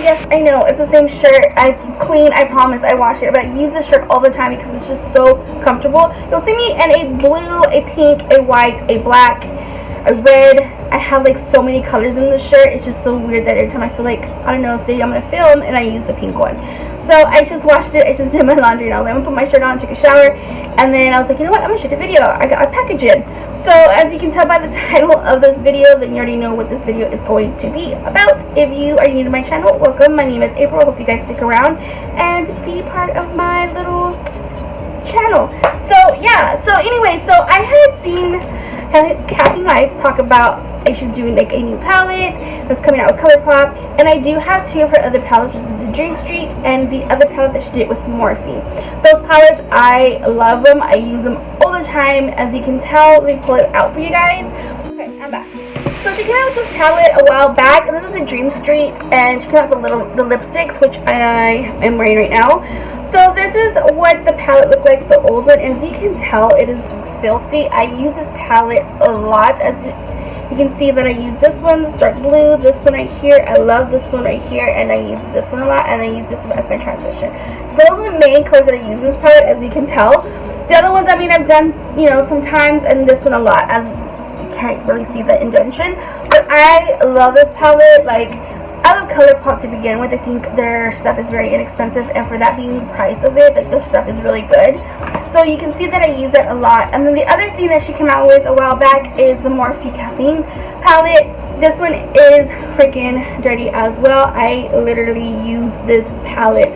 yes, I know, it's the same shirt. It's clean, I promise, I wash it, but I use this shirt all the time because it's just so comfortable. You'll see me in a blue, a pink, a white, a black, a red. I have like so many colors in this shirt. It's just so weird that every time I feel like, I don't know, if I'm going to film, and I use the pink one. So I just washed it, I just did my laundry, and I was like, I'm going to put my shirt on, take a shower, and then I was like, you know what, I'm going to shoot a video. I got a package in. So as you can tell by the title of this video, then you already know what this video is going to be about. If you are new to my channel, welcome. My name is April. I hope you guys stick around and be part of my little channel. So yeah, so anyway, so I had seen Kathleenlights talk about she's doing like a new palette that's coming out with Colourpop, and I do have two of her other palettes, which is the Dream Street and the other palette that she did with Morphe. Those palettes, I love them. I use them all the time. As you can tell, let me pull it out for you guys. Okay, I'm back. So she came out with this palette a while back, and this is the Dream Street, and she came out with the lipsticks, which I am wearing right now. So this is what the palette looks like, the old one, and as you can tell, it is filthy. I use this palette a lot. As you can see that I use this one, the dark blue, this one right here. I love this one right here, and I use this one a lot, and I use this one as my transition. Those are the main colors that I use in this palette, as you can tell. The other ones, I mean, I've done, you know, sometimes, and this one a lot, as you can't really see the indentation. But I love this palette. Like, I love Colourpop to begin with. I think their stuff is very inexpensive, and for that being the price of it, like, their stuff is really good. So you can see that I use it a lot. And then the other thing that she came out with a while back is the Morphe Caffeine palette. This one is freaking dirty as well. I literally use this palette.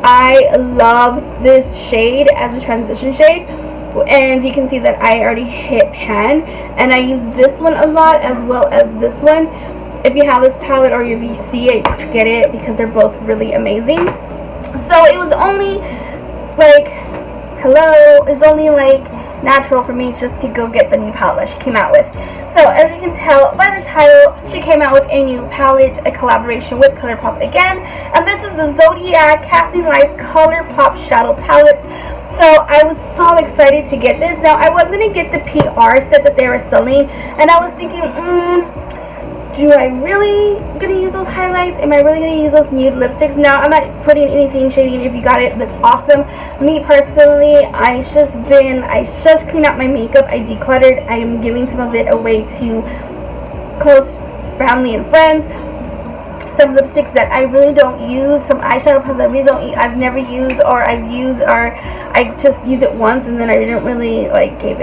I love this shade as a transition shade. And you can see that I already hit pan. And I use this one a lot as well as this one. If you have this palette or if you see it, get it because they're both really amazing. So it was only like, it's only like natural for me just to go get the new palette that she came out with. So as you can tell by the title, she came out with a new palette, a collaboration with Colourpop again. And this is the Zodiac Kathleenlights Colourpop Shadow Palette. So I was so excited to get this. Now I was going to get the PR set that they were selling, and I was thinking, do I really gonna use those highlights? Am I really gonna use those nude lipsticks? Now, I'm not putting anything shady. If you got it, that's awesome. Me personally, I just cleaned out my makeup. I decluttered. I am giving some of it away to close family and friends. Some lipsticks that I really don't use, some eyeshadow palettes I really don't, I've never used, or I just used it once and then I didn't really like I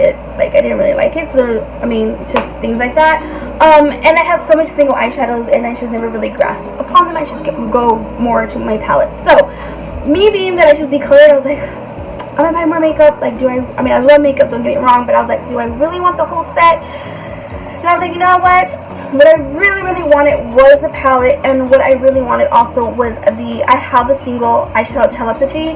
didn't really like it. So I mean, just things like that. And I have so much single eyeshadows and I just never really grasped upon them. I should go more to my palette. So me being that I just decluttered, I was like, I'm gonna buy more makeup. Like, I mean, I love makeup, don't get me wrong, but I was like, do I really want the whole set? And I was like, you know what? What I really, really wanted was the palette, and what I really wanted also was I have the single eyeshadow telepathy,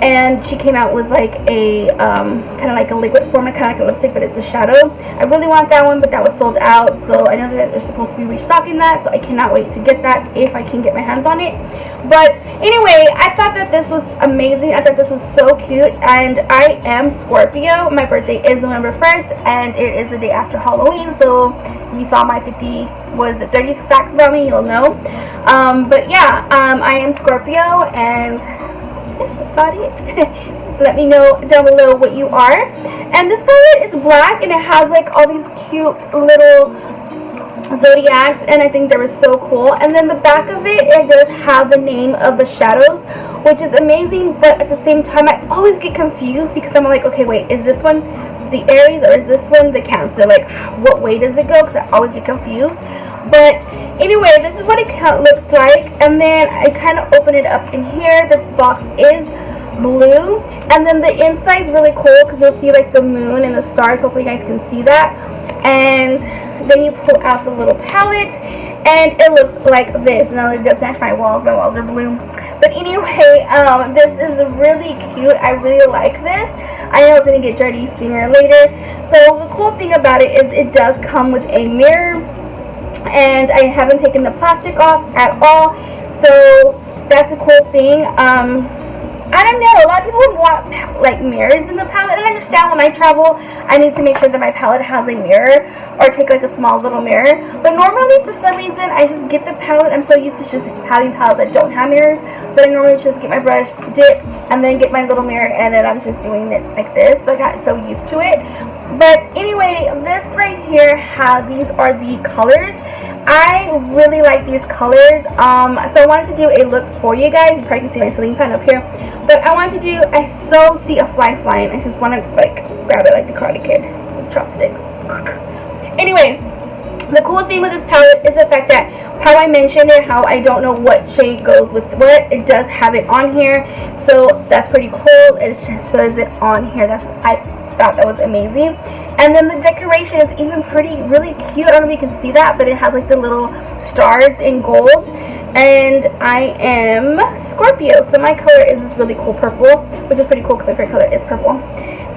and she came out with like a kind of like a liquid format, kind of like a lipstick, but it's a shadow. I really want that one, but that was sold out, so I know that they're supposed to be restocking that, so I cannot wait to get that if I can get my hands on it. But anyway, I thought that this was amazing. I thought this was so cute, and I am Scorpio. My birthday is November 1st, and it is the day after Halloween, so if you saw my 30 facts about me, you'll know. But yeah, I am Scorpio, and that's about it. Let me know down below what you are. And this palette is black, and it has like all these cute little zodiacs, and I think they were so cool. And then the back of it does have the name of the shadows, which is amazing, but at the same time I always get confused because I'm like, okay, wait, is this one the Aries or is this one the Cancer? Like, what way does it go? Because I always get confused. But anyway, this is what it looks like. And then I kind of open it up in here. This box is blue, and then the inside is really cool because you'll see like the moon and the stars. Hopefully you guys can see that. And then you pull out the little palette, and it looks like this. Now it does match my walls. My walls are blue. But anyway, this is really cute. I really like this. I know it's going to get dirty sooner or later. So the cool thing about it is it does come with a mirror, and I haven't taken the plastic off at all. So that's a cool thing. I don't know, a lot of people would want like mirrors in the palette, and I understand when I travel I need to make sure that my palette has a mirror, or take like a small little mirror. But normally for some reason I just get the palette. I'm so used to just having palettes that don't have mirrors, but I normally just get my brush, dip, and then get my little mirror, and then I'm just doing it like this. So I got so used to it. But anyway, this right here, these are the colors. I really like these colors. So I wanted to do a look for you guys. You probably can see my ceiling fan up here. But I wanted to do, I so see a fly flying. I just want to like grab it like the Karate Kid with chopsticks. Anyway, the cool thing with this palette is the fact that how I mentioned it, how I don't know what shade goes with what, it does have it on here. So that's pretty cool. It just says it on here. I thought that was amazing. And then the decoration is even really cute. I don't know if you can see that, but it has like the little stars in gold. And I am Scorpio, so my color is this really cool purple, which is pretty cool because my favorite color is purple.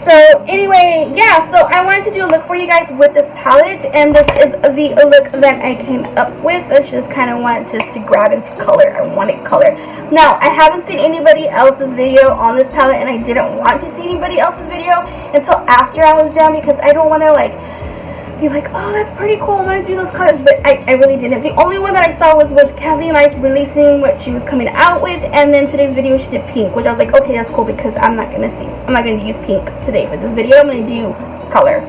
So anyway, yeah, so I wanted to do a look for you guys with this palette, and this is the look that I came up with. I just kind of wanted to grab into color. I wanted color. Now, I haven't seen anybody else's video on this palette, and I didn't want to see anybody else's video until after I was done, because I don't want to like be like, oh, that's pretty cool, I want to do those colors, but I really didn't. The only one that I saw was Kathleenlights releasing what she was coming out with, and then today's video she did pink, which I was like, okay, that's cool, because I'm not going to use pink today for this video. I'm going to do color.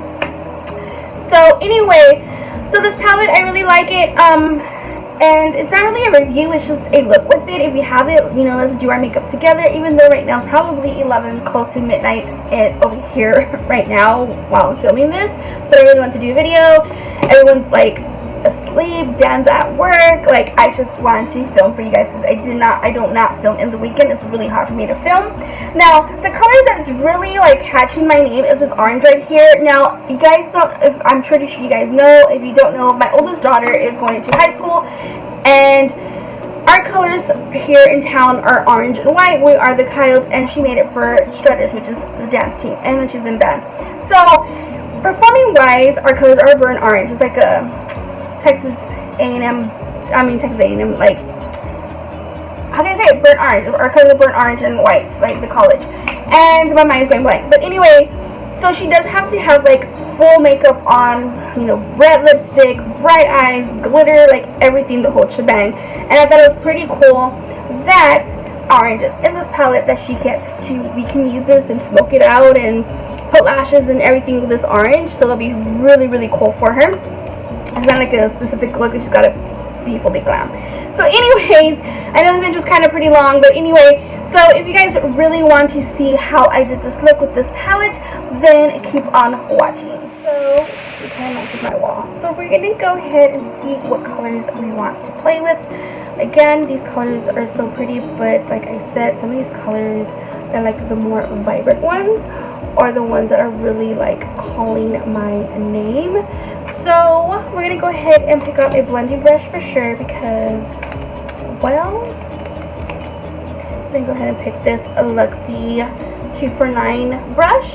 So anyway, so this palette, I really like it, and it's not really a review, it's just a look with it. If you have it, you know, let's do our makeup together, even though right now it's probably 11, close to midnight over here right now while I'm filming this. But I really want to do a video. Everyone's like asleep, Dan's at work. Like, I just want to film for you guys, because I don't not film in the weekend. It's really hard for me to film. Now, the color that's really like catching my name is this orange right here. Now, you guys don't, I'm pretty sure you guys know. If you don't know, my oldest daughter is going to high school, and our colors here in town are orange and white. We are the Coyotes, and she made it for Strutters, which is the dance team, and then she's in band. So, performing wise, our colors are burnt orange. It's like a Texas A&M, like, how can I say it? Burnt orange. Our colors are burnt orange and white, like the college. And my mind is going blank. But anyway, so she does have to have like full makeup on, you know, red lipstick, bright eyes, glitter, like everything, the whole shebang. And I thought it was pretty cool that orange is in this palette, that she gets to, we can use this and smoke it out and put lashes and everything with this orange. So that'll be really, really cool for her. It's not like a specific look, she's got to be fully glam. So anyways, I know this video was kind of pretty long, but anyway, so if you guys really want to see how I did this look with this palette, then keep on watching. So, it kind of matches my wall. So we're going to go ahead and see what colors we want to play with. Again, these colors are so pretty, but like I said, some of these colors are like the more vibrant ones, or the ones that are really like calling my name. So we're going to go ahead and pick up a blending brush for sure, because, well, then go ahead and pick this Luxie 249 brush.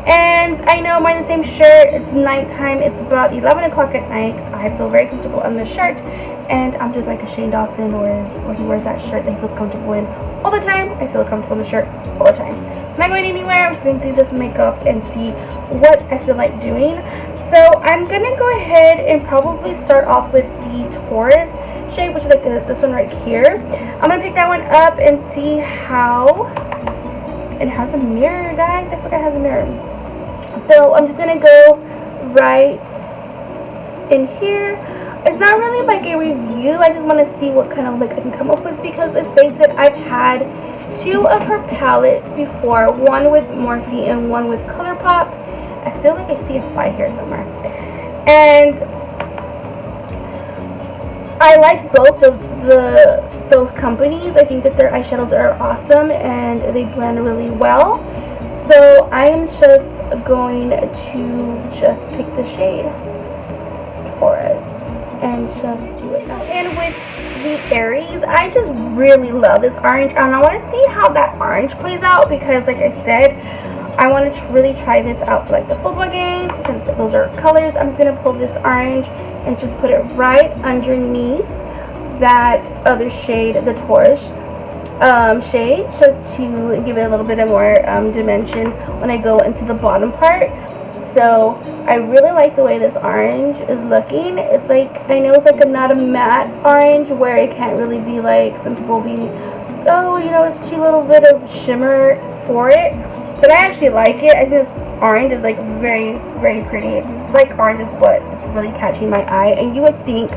And I know I'm wearing the same shirt. It's nighttime. It's about 11 o'clock at night. I feel very comfortable in this shirt. And I'm just like a Shane Dawson, or he wears that shirt that he feels comfortable in all the time. I feel comfortable in the shirt all the time. I'm not going anywhere. I'm just going to do this makeup and see what I feel like doing. So I'm going to go ahead and probably start off with the Taurus shade, which is like this one right here. I'm going to pick that one up and see how it has a mirror, guys. I forgot it has a mirror. So I'm just going to go right in here. It's not really like a review. I just want to see what kind of look I can come up with, because let's face it, I've had two of her palettes before. One with Morphe and one with Colourpop. I feel like I see a fly here somewhere. And I like both of those companies. I think that their eyeshadows are awesome and they blend really well. So I am just going to just pick the shade Taurus and just do it. And with the Aries, I just really love this orange, and I want to see how that orange plays out, because like I said, I want to really try this out for like the football games, since those are colors. I'm going to pull this orange and just put it right underneath that other shade, the Taurus shade just to give it a little bit of more dimension when I go into the bottom part. So I really like the way this orange is looking. It's like, I know it's like not a matte orange where it can't really be like, some people be, oh, you know, it's too little bit of shimmer for it. But I actually like it. I think this orange is like very, very pretty. It's like orange is what is really catching my eye. And you would think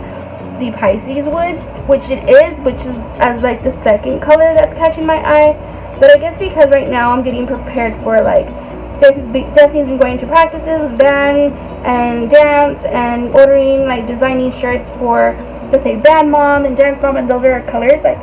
the Pisces would, which it is, which is as like the second color that's catching my eye. But I guess because right now I'm getting prepared for like Jesse's been going to practices with band and dance and ordering like designing shirts for, let's say, band mom and dance mom, and those are colors like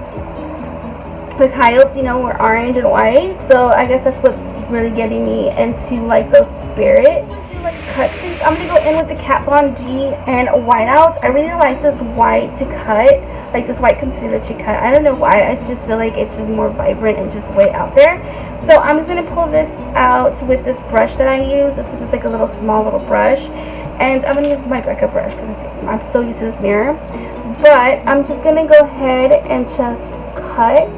the coyotes, you know, were orange and white. So I guess that's what's really getting me into like those spirit. Like cut these, I'm gonna go in with the Kat Von D and whiteouts. I really like this white to cut, like this white concealer to cut. I don't know why, I just feel like it's just more vibrant and just way out there. So I'm just gonna pull this out with this brush that I use. This is just like a little small little brush, and I'm gonna use my Becca brush because I'm so used to this mirror. But I'm just gonna go ahead and just cut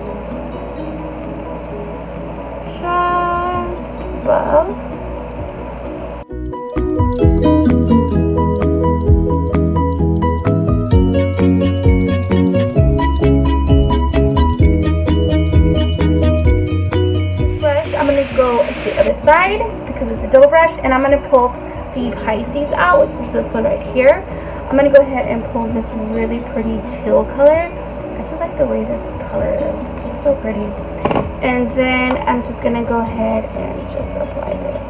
just above. Go to the other side because it's a double brush, and I'm going to pull the Pisces out, which is this one right here. I'm going to go ahead and pull this really pretty teal color. I just like the way this color is. It's so pretty. And then I'm just going to go ahead and just apply this.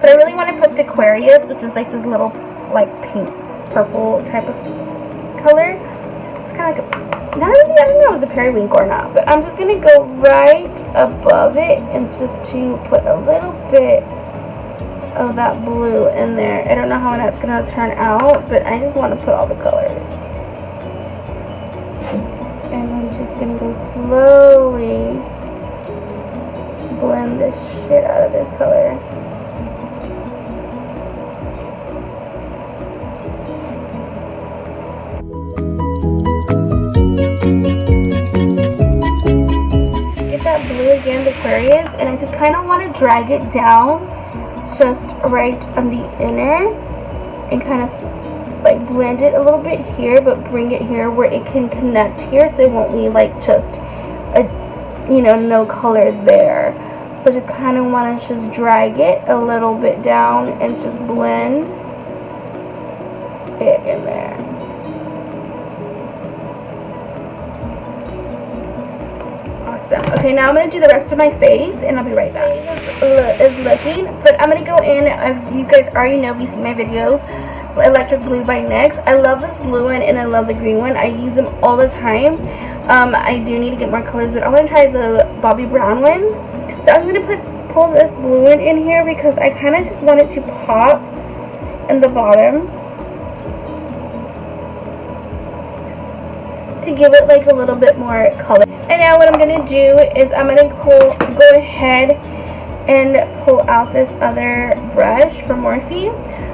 But I really want to put the Aquarius, which is like this little like pink purple type of color. It's kind of like a, not really, I don't know if it's a periwinkle or not, but I'm just going to go right above it and just to put a little bit of that blue in there. I don't know how that's going to turn out, but I just want to put all the colors. And I'm just going to go slowly blend the shit out of this color. Blue again, the Aquarius, and I just kind of want to drag it down just right on the inner and kind of like blend it a little bit here, but bring it here where it can connect here so it won't be like just a, you know, no color there. So just kind of want to just drag it a little bit down and just blend it in there. Okay, now I'm going to do the rest of my face, and I'll be right back. Is looking, but I'm going to go in, as you guys already know if you see my videos, Electric Blue by NYX. I love this blue one, and I love the green one. I use them all the time. I do need to get more colors, but I want to try the Bobbi Brown one. So I'm going to pull this blue one in here because I kind of just want it to pop in the bottom to give it like a little bit more color. And now what I'm going to do is I'm going to go ahead and pull out this other brush from Morphe.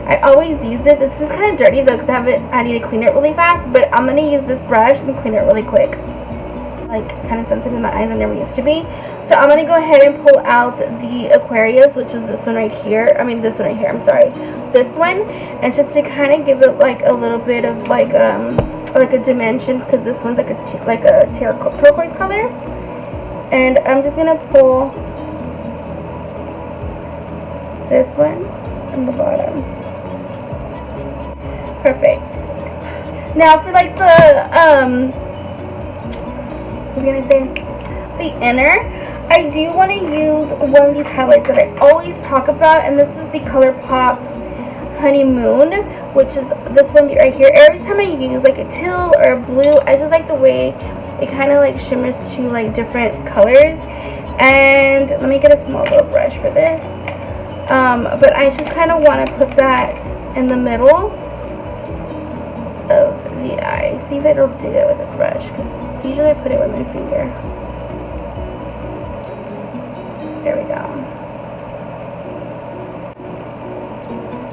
I always use this. This is kind of dirty though because I need to clean it really fast, but I'm going to use this brush and clean it really quick. Like kind of sensitive in my eyes, I never used to be. So I'm going to go ahead and pull out the Aquarius, which is this one right here. I mean this one right here, I'm sorry. This one. And just to kind of give it like a little bit of like a dimension, because this one's like a turquoise color. And I'm just gonna pull this one on the bottom. Perfect. Now for like the what was I gonna say, the inner, I do want to use one of these highlights that I always talk about, and this is the Colourpop Honeymoon, which is this one right here. Every time I use like a teal or a blue, I just like the way it kind of like shimmers to like different colors. And let me get a small little brush for this. But I just kind of want to put that in the middle the eye. See if it'll do it with this brush. Usually I put it with my finger. There we go.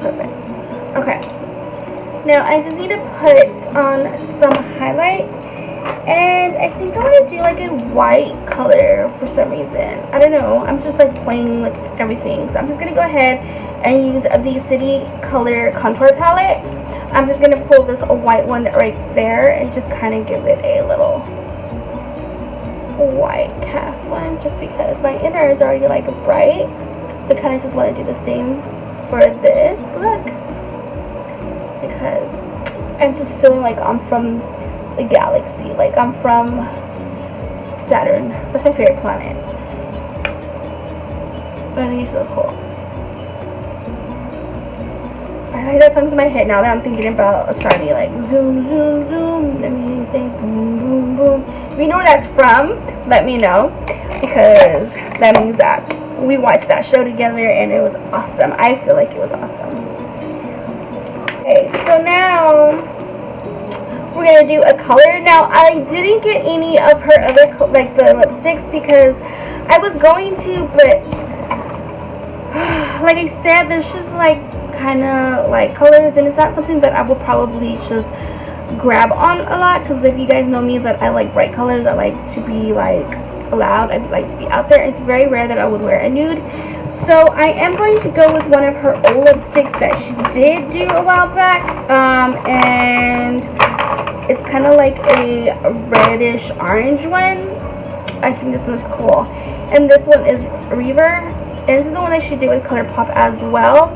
Perfect. Okay. Now I just need to put on some highlight. And I think I want to do like a white color for some reason. I don't know. I'm just like playing with everything. So I'm just going to go ahead and use the City Color Contour Palette. I'm just going to pull this white one right there and just kind of give it a little white cast one, just because my inner is already like bright. So I kind of just want to do the same for this look, because I'm just feeling like I'm from the galaxy, like I'm from Saturn. That's my favorite planet. But I think it's so cool. I like that song's in my head now that I'm thinking about astronomy, like zoom, zoom, zoom, let me say boom, boom, boom. If you know where that's from, let me know, because that means that we watched that show together and it was awesome. I feel like it was awesome. Okay, so now we're gonna do a color. Now I didn't get any of her other like the lipsticks because I was going to, but like I said, there's just like kind of like colors, and it's not something that I will probably just grab on a lot, because if you guys know me, that I like bright colors, I like to be like loud, I like to be out there. It's very rare that I would wear a nude. So I am going to go with one of her old lipsticks that she did do a while back, and it's kind of like a reddish orange one. I think this one's cool. And this one is Reaver, and this is the one that she did with Colourpop as well.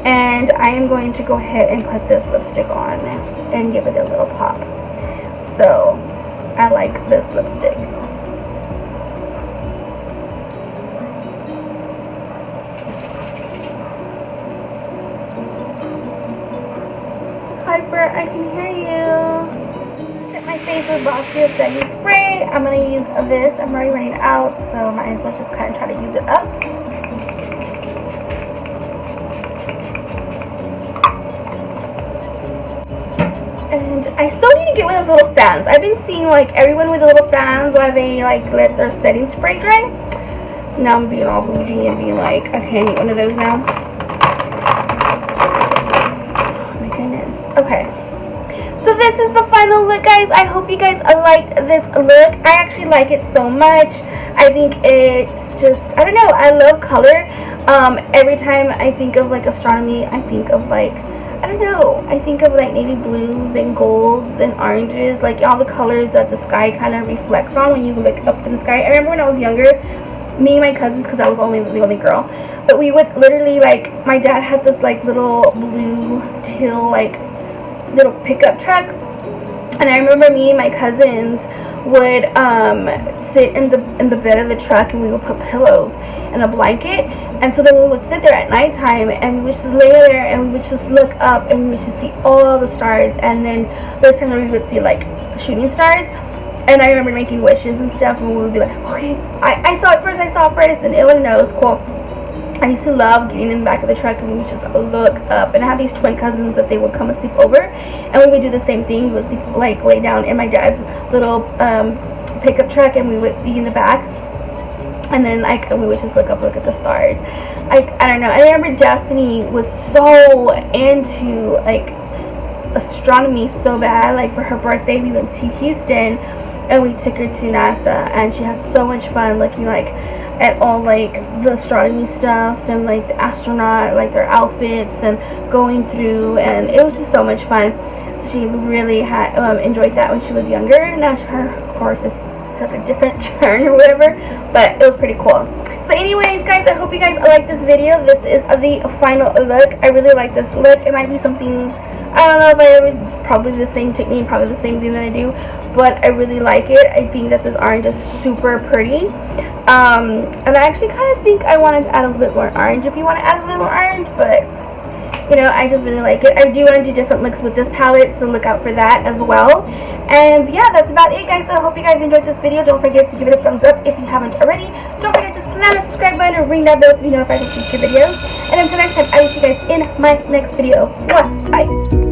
And I am going to go ahead and put this lipstick on and give it a little pop. So I like this lipstick. Hyper, I can hear you. Set my face with Bossio setting spray. I'm going to use this. I'm already running out, so might as well just kind of try to use it up. And I still need to get one of those little fans. I've been seeing like everyone with the little fans while they like let their setting spray dry. Now I'm being all bougie and being like, I can't need one of those now. Oh my goodness. Okay. So this is the final look, guys. I hope you guys liked this look. I actually like it so much. I think it's just, I don't know, I love color. Every time I think of like astronomy, I think of like, I don't know, I think of like navy blues and golds and oranges, like all the colors that the sky kind of reflects on when you look up in the sky. I remember when I was younger, me and my cousins, because I was the only girl, but we would literally, like, my dad had this like little blue teal like little pickup truck, and I remember me and my cousins would sit in the bed of the truck, and we would put pillows and a blanket, and so then we would sit there at nighttime and we would just lay there and we would just look up and we would just see all the stars, and then those times we would see like shooting stars. And I remember making wishes and stuff, and we would be like, okay, I saw it first, and it was cool. I used to love getting in the back of the truck and we would just look up, and I had these twin cousins that they would come and sleep over, and we would do the same thing. We would sleep, like, lay down in my dad's little pickup truck, and we would be in the back, and then like we would just look at the stars. I don't know, I remember Destiny was so into like astronomy so bad. Like for her birthday we went to Houston and we took her to NASA, and she had so much fun looking like at all like the astronomy stuff and like the astronaut, like their outfits, and going through, and it was just so much fun. She really had enjoyed that when she was younger. Now her course is took a different turn or whatever, but it was pretty cool. So anyways, guys, I hope you guys like this video. This is the final look. I really like this look. It might be something, I don't know if I would, probably the same technique, probably the same thing that I do, but I really like it. I think that this orange is super pretty. And I actually kind of think I wanted to add a little bit more orange if you want to add a little more orange, but you know, I just really like it. I do want to do different looks with this palette, so look out for that as well. And yeah, that's about it, guys. So I hope you guys enjoyed this video. Don't forget to give it a thumbs up if you haven't already. Don't forget to slam the subscribe button and ring that bell to be notified of future videos. And until next time, I will see you guys in my next video. Bye.